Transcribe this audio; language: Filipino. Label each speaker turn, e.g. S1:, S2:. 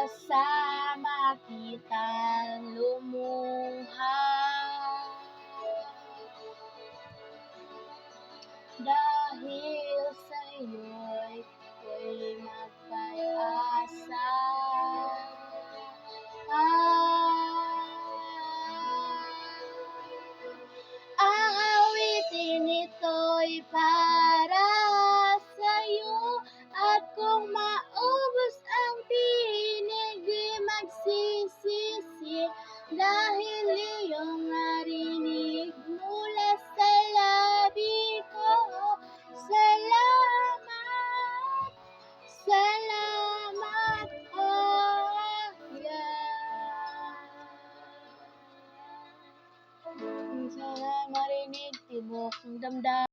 S1: kasama kitang lumuha. Dahil sa'yo'y ako'y magpag-asa. Ang awitin ito'y para sa'yo, at kung maubos ang tinig, di magsisisi, dahil iyong narinig mula sa labi ko. Salamat, salamat, oh yeah. Sana marinig tibok ng damdamin.